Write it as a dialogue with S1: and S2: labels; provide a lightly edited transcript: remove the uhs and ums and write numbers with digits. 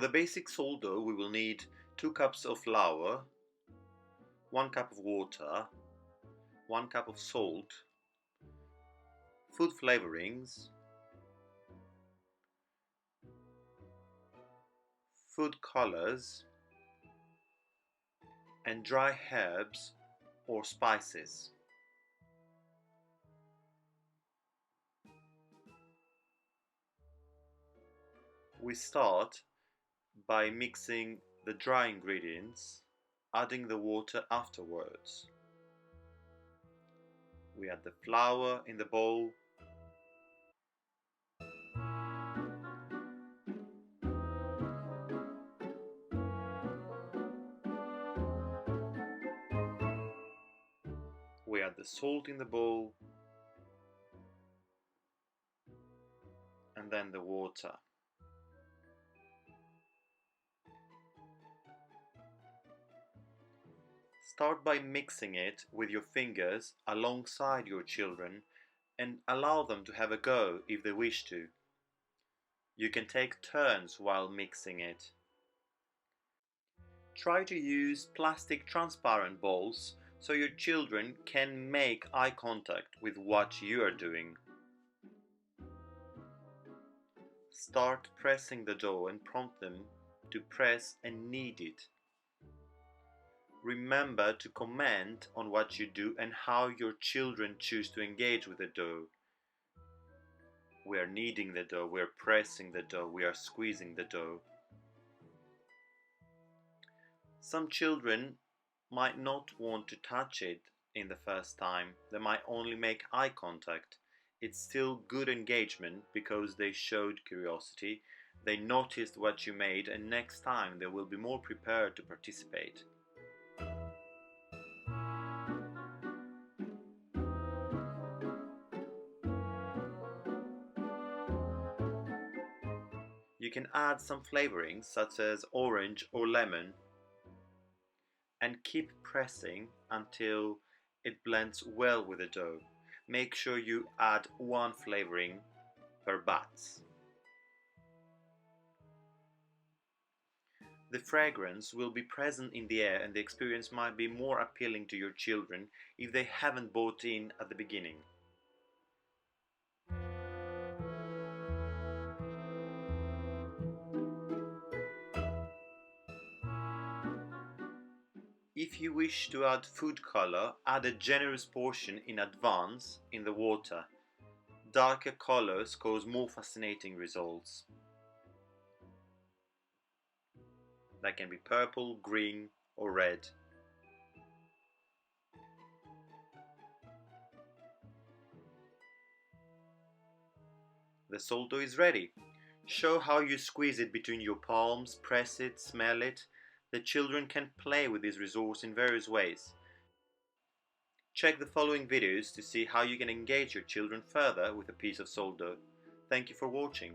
S1: the basic salt dough, we will need 2 cups of flour, 1 cup of water, 1 cup of salt, food flavorings, food colors, and dry herbs or spices. We start by mixing the dry ingredients, adding the water afterwards. We add the flour in the bowl, we add the salt in the bowl, and then the water. Start by mixing it with your fingers alongside your children and allow them to have a go if they wish to. You can take turns while mixing it. Try to use plastic transparent bowls so your children can make eye contact with what you are doing. Start pressing the dough and prompt them to press and knead it. Remember to comment on what you do and how your children choose to engage with the dough. We are kneading the dough, we are pressing the dough, we are squeezing the dough. Some children might not want to touch it in the first time. They might only make eye contact. It's still good engagement because they showed curiosity, they noticed what you made, and next time they will be more prepared to participate. You can add some flavorings such as orange or lemon and keep pressing until it blends well with the dough. Make sure you add 1 flavoring per batch. The fragrance will be present in the air and the experience might be more appealing to your children if they haven't bought in at the beginning. If you wish to add food color, add a generous portion in advance in the water. Darker colors cause more fascinating results. That can be purple, green, or red. The salt dough is ready. Show how you squeeze it between your palms, press it, smell it. The children can play with this resource in various ways. Check the following videos to see how you can engage your children further with a piece of salt dough. Thank you for watching.